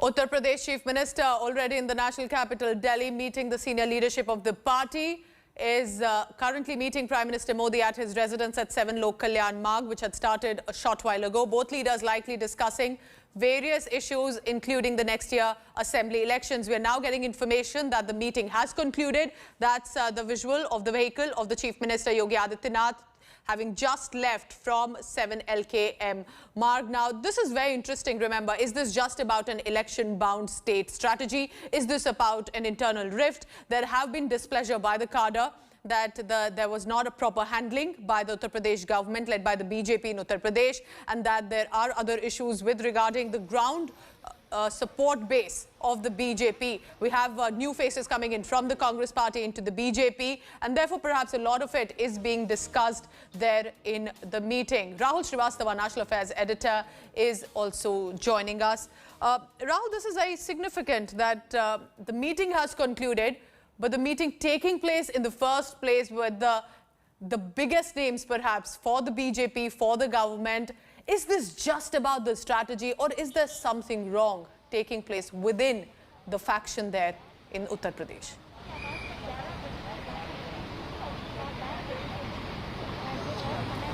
Uttar Pradesh Chief Minister already in the national capital Delhi meeting the senior leadership of the party is currently meeting Prime Minister Modi at his residence at 7 Lok Kalyan Marg, which had started a short while ago. Both leaders likely discussing various issues, including the next year assembly elections. We are now getting information that the meeting has concluded. That's the visual of the vehicle of the Chief Minister Yogi Adityanath having just left from 7 LKM Marg. Now, this is very interesting. Remember, is this just about an election-bound state strategy? Is this about an internal rift? There have been displeasure by the cadre that there was not a proper handling by the Uttar Pradesh government led by the BJP in Uttar Pradesh, and that there are other issues with regarding the ground support base of the BJP. We have new faces coming in from the Congress party into the BJP, and therefore perhaps a lot of it is being discussed there in the meeting. Rahul Srivastava, National Affairs Editor, is also joining us. Rahul, this is very significant that the meeting has concluded, but the meeting taking place in the first place with the biggest names perhaps for the BJP, for the government. Is this just about the strategy, or is there something wrong taking place within the faction there in Uttar Pradesh?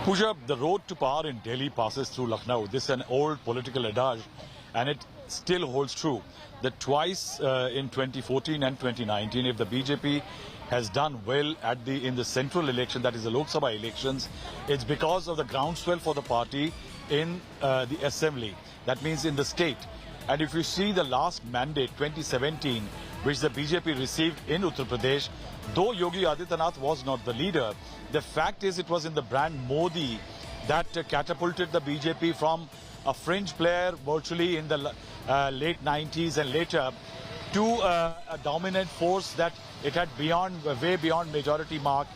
Pooja, the road to power in Delhi passes through Lucknow. This is an old political adage, and it still holds true that twice in 2014 and 2019, if the BJP has done well in the central election, that is the Lok Sabha elections, it's because of the groundswell for the party in the assembly, that means in the state. And if you see the last mandate 2017 which the BJP received in Uttar Pradesh, though Yogi Adityanath was not the leader, the fact is it was in the brand Modi that catapulted the BJP from a fringe player virtually in the late 90s and later to a dominant force that it had way beyond majority mark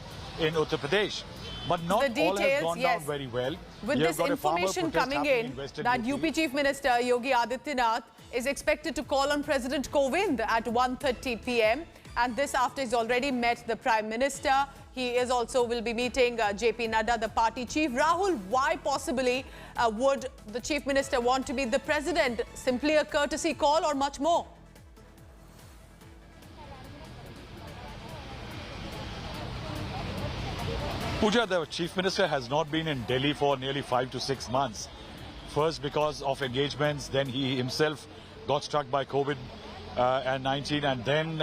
in Uttar Pradesh. But not all has gone down very well. With this information coming in that UP Chief Minister Yogi Adityanath is expected to call on President Kovind at 1:30 p.m. and this after he's already met the Prime Minister. He will be meeting JP Nadda, the party chief. Rahul, why possibly would the Chief Minister want to meet the President? Simply a courtesy call or much more? Pooja, the Chief Minister has not been in Delhi for nearly 5 to 6 months. First because of engagements, then he himself got struck by COVID-19, and then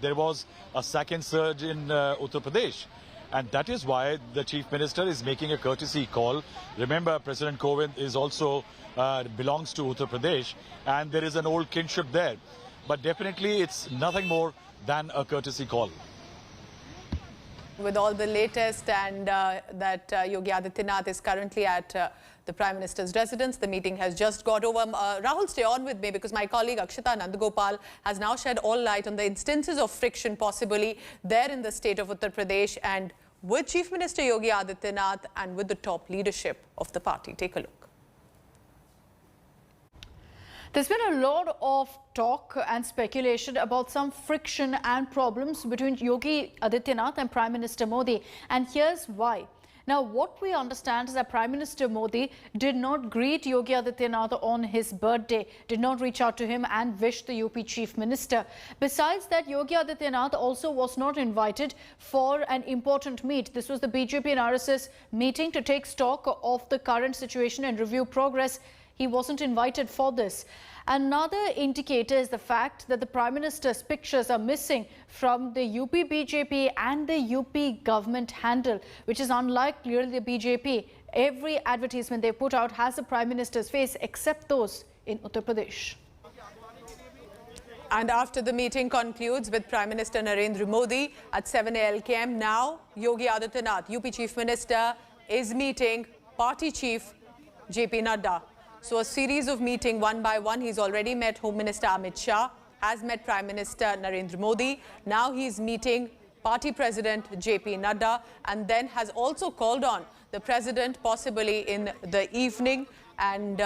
there was a second surge in Uttar Pradesh. And that is why the Chief Minister is making a courtesy call. Remember, President Kovind is also belongs to Uttar Pradesh, and there is an old kinship there. But definitely it's nothing more than a courtesy call. With all the latest, and that Yogi Adityanath is currently at the Prime Minister's residence. The meeting has just got over. Rahul, stay on with me because my colleague Akshita Nandagopal has now shed all light on the instances of friction possibly there in the state of Uttar Pradesh and with Chief Minister Yogi Adityanath and with the top leadership of the party. Take a look. There's been a lot of talk and speculation about some friction and problems between Yogi Adityanath and Prime Minister Modi. And here's why. Now, what we understand is that Prime Minister Modi did not greet Yogi Adityanath on his birthday, did not reach out to him and wish the UP Chief Minister. Besides that, Yogi Adityanath also was not invited for an important meet. This was the BJP and RSS meeting to take stock of the current situation and review progress. He wasn't invited for this. Another indicator is the fact that the Prime Minister's pictures are missing from the UP BJP and the UP government handle, which is unlike clearly the BJP. Every advertisement they put out has the Prime Minister's face except those in Uttar Pradesh. And after the meeting concludes with Prime Minister Narendra Modi at 7 LKM, now Yogi Adityanath, UP Chief Minister, is meeting Party Chief JP Nadda. So a series of meetings one by one. He's already met Home Minister Amit Shah, has met Prime Minister Narendra Modi. Now he's meeting Party President JP Nadda, and then has also called on the President possibly in the evening. And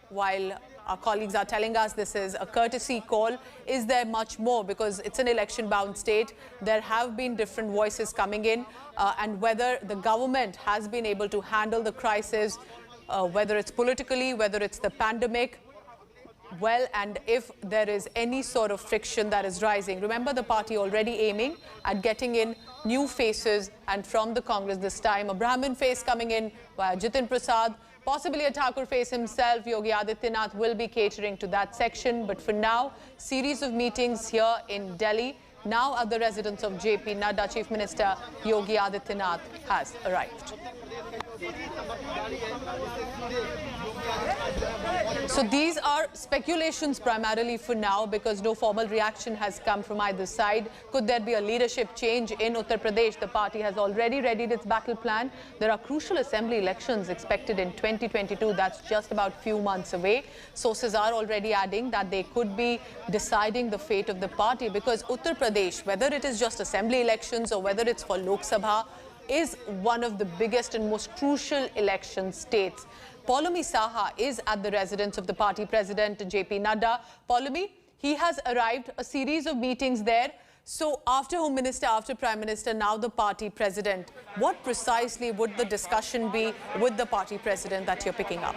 while our colleagues are telling us this is a courtesy call, is there much more? Because it's an election-bound state. There have been different voices coming in, and whether the government has been able to handle the crisis, whether it's politically, whether it's the pandemic, well, and if there is any sort of friction that is rising. Remember, the party already aiming at getting in new faces, and from the Congress this time, a Brahmin face coming in via Jitin Prasad, possibly a Thakur face himself. Yogi Adityanath will be catering to that section. But for now, series of meetings here in Delhi. Now at the residence of JP Nadda, Chief Minister Yogi Adityanath has arrived. So these are speculations primarily for now, because no formal reaction has come from either side. Could there be a leadership change in Uttar Pradesh? The party has already readied its battle plan. There are crucial assembly elections expected in 2022. That's just about few months away. Sources are already adding that they could be deciding the fate of the party, because Uttar Pradesh, whether it is just assembly elections or whether it's for Lok Sabha, is one of the biggest and most crucial election states. Poulomi Saha is at the residence of the party president, JP Nadda. Poulomi, he has arrived, a series of meetings there. So after Home Minister, after Prime Minister, now the party president, what precisely would the discussion be with the party president that you're picking up?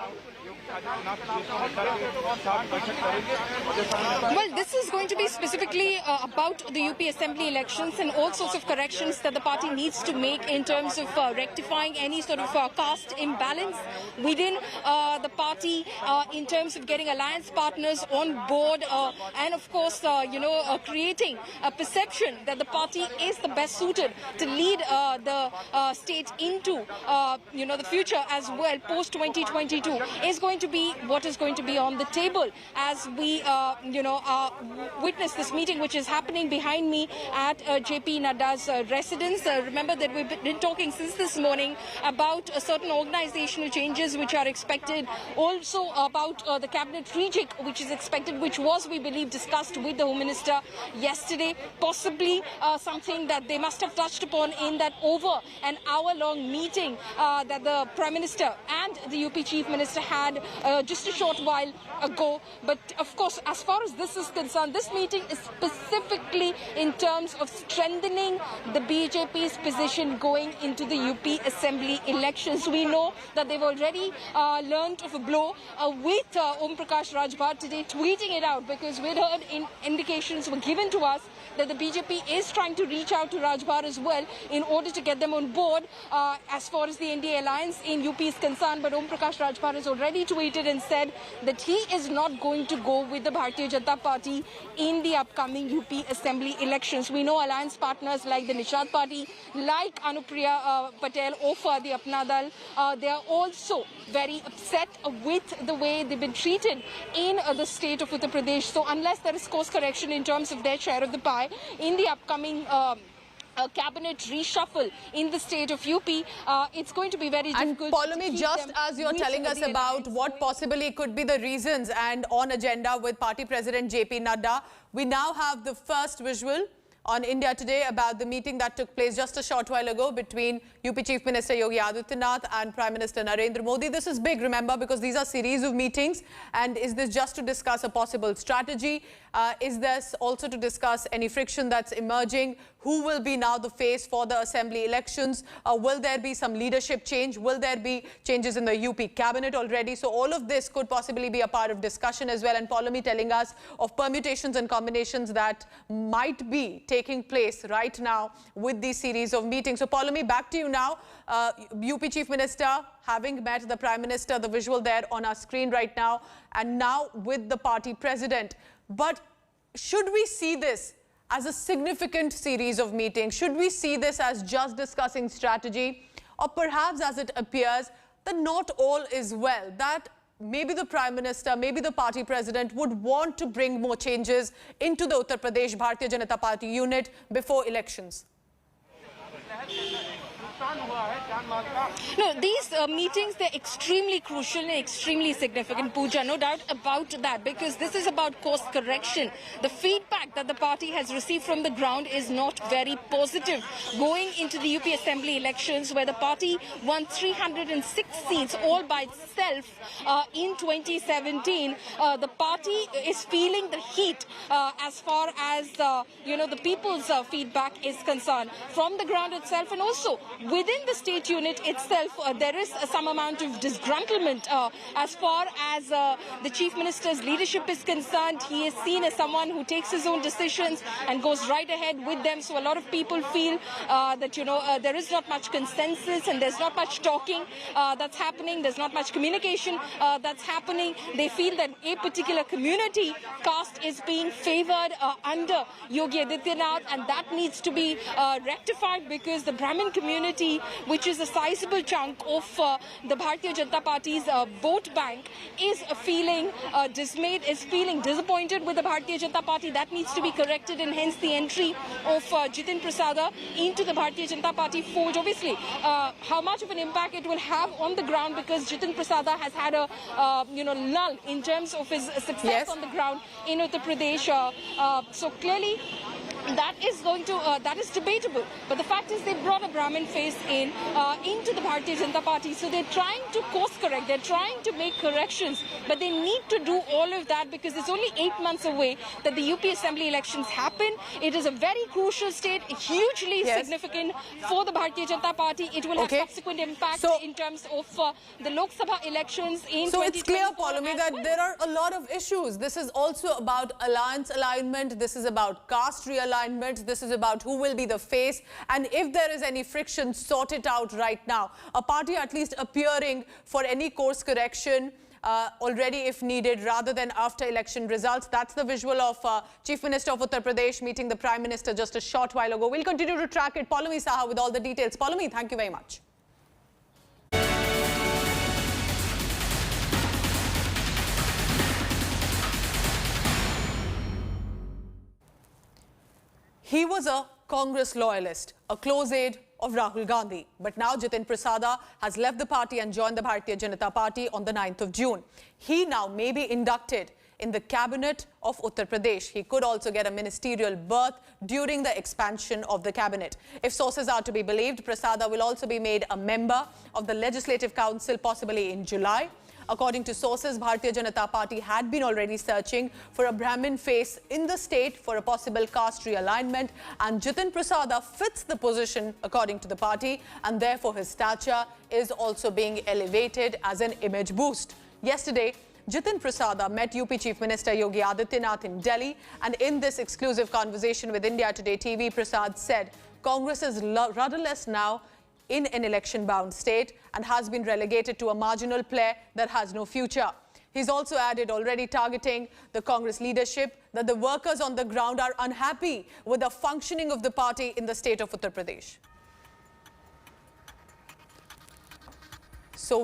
Well, this is going to be specifically about the UP Assembly elections and all sorts of corrections that the party needs to make in terms of rectifying any sort of caste imbalance within the party, in terms of getting alliance partners on board, and of course, creating a perception that the party is the best suited to lead the state into, the future as well, post 2022, is going to be what is going to be on the table as we, witness this meeting which is happening behind me at JP Nadda's residence. Remember that we've been talking since this morning about certain organizational changes which are expected, also about the cabinet rejig which is expected, which was, we believe, discussed with the Home Minister yesterday, possibly something that they must have touched upon in that over an hour-long meeting that the Prime Minister and the UP Chief Minister had just a short while ago. But of course, as far as this is concerned, this meeting is specifically in terms of strengthening the BJP's position going into the UP Assembly elections. We know that they've already learned of a blow with Om Prakash Rajbhat today tweeting it out, because we'd heard indications were given to us that the BJP is trying to reach out to Rajbhat as well in order to get them on board as far as the NDA alliance in UP is concerned. But Om Prakash Rajbhat has already tweeted and said that he is not going to go with the Bharatiya Janata Party in the upcoming UP Assembly elections. We know alliance partners like the Nishad Party, like Anupriya Patel of the Apna Dal, they are also very upset with the way they've been treated in the state of Uttar Pradesh. So unless there is course correction in terms of their share of the pie in the upcoming cabinet reshuffle in the state of UP, it's going to be very difficult. And Poulomi, just as you're telling us about what possibly could be the reasons and on agenda with party president JP Nadda, we now have the first visual on India Today about the meeting that took place just a short while ago between UP Chief Minister Yogi Adityanath and Prime Minister Narendra Modi. This is big, remember, because these are series of meetings. And is this just to discuss a possible strategy? Is this also to discuss any friction that's emerging? Who will be now the face for the assembly elections? Will there be some leadership change? Will there be changes in the UP cabinet already? So all of this could possibly be a part of discussion as well. And Poulomi telling us of permutations and combinations that might be taking place right now with these series of meetings. So Poulomi, back to you now. UP Chief Minister having met the Prime Minister, the visual there on our screen right now, and now with the party president. But should we see this as a significant series of meetings? Should we see this as just discussing strategy? Or perhaps as it appears that not all is well, that maybe the Prime Minister, maybe the party president would want to bring more changes into the Uttar Pradesh Bharatiya Janata Party unit before elections? No, these meetings, they're extremely crucial and extremely significant, Pooja, no doubt about that, because this is about course correction. The feedback feedback that the party has received from the ground is not very positive. Going into the UP Assembly elections, where the party won 306 seats all by itself in 2017, the party is feeling the heat as far as the people's feedback is concerned from the ground itself, and also within the state unit itself. There is some amount of disgruntlement as far as the Chief Minister's leadership is concerned. He is seen as someone who takes his own decisions and goes right ahead with them. So a lot of people feel that there is not much consensus and there's not much talking that's happening. There's not much communication that's happening. They feel that a particular community caste is being favored under Yogi Adityanath, and that needs to be rectified, because the Brahmin community, which is a sizable chunk of the Bharatiya Janata Party's vote bank, is feeling dismayed, is feeling disappointed with the Bharatiya Janata Party. That needs to be corrected, and hence the entry of Jitin Prasada into the Bharatiya Janata Party fold. Obviously, how much of an impact it will have on the ground, because Jitin Prasada has had a lull in terms of his success on the ground in Uttar Pradesh. So clearly, that is debatable. But the fact is, they brought a Brahmin face into the Bharatiya Janata Party. So they're trying to course correct. They're trying to make corrections. But they need to do all of that, because it's only 8 months away that the UP Assembly elections happen. It is a very crucial state, hugely significant for the Bharatiya Janata Party. It will have subsequent impact in terms of the Lok Sabha elections in 2024. So it's clear, Poulomi, that there are a lot of issues. This is also about alliance alignment. This is about caste realignment. This is about who will be the face, and if there is any friction, sort it out right now. A party at least appearing for any course correction already if needed, rather than after election results. That's the visual of Chief Minister of Uttar Pradesh meeting the Prime Minister just a short while ago. We'll continue to track it. Poulomi Saha with all the details. Poulomi, thank you very much. He was a Congress loyalist, a close aide of Rahul Gandhi. But now Jitin Prasada has left the party and joined the Bharatiya Janata Party on the 9th of June. He now may be inducted in the cabinet of Uttar Pradesh. He could also get a ministerial berth during the expansion of the cabinet. If sources are to be believed, Prasada will also be made a member of the Legislative Council, possibly in July. According to sources, Bharatiya Janata Party had been already searching for a Brahmin face in the state for a possible caste realignment, and Jitin Prasada fits the position according to the party, and therefore his stature is also being elevated as an image boost. Yesterday, Jitin Prasada met UP Chief Minister Yogi Adityanath in Delhi, and in this exclusive conversation with India Today TV, Prasad said Congress is rudderless now in an election-bound state and has been relegated to a marginal player that has no future. He's also added, already targeting the Congress leadership, that the workers on the ground are unhappy with the functioning of the party in the state of Uttar Pradesh.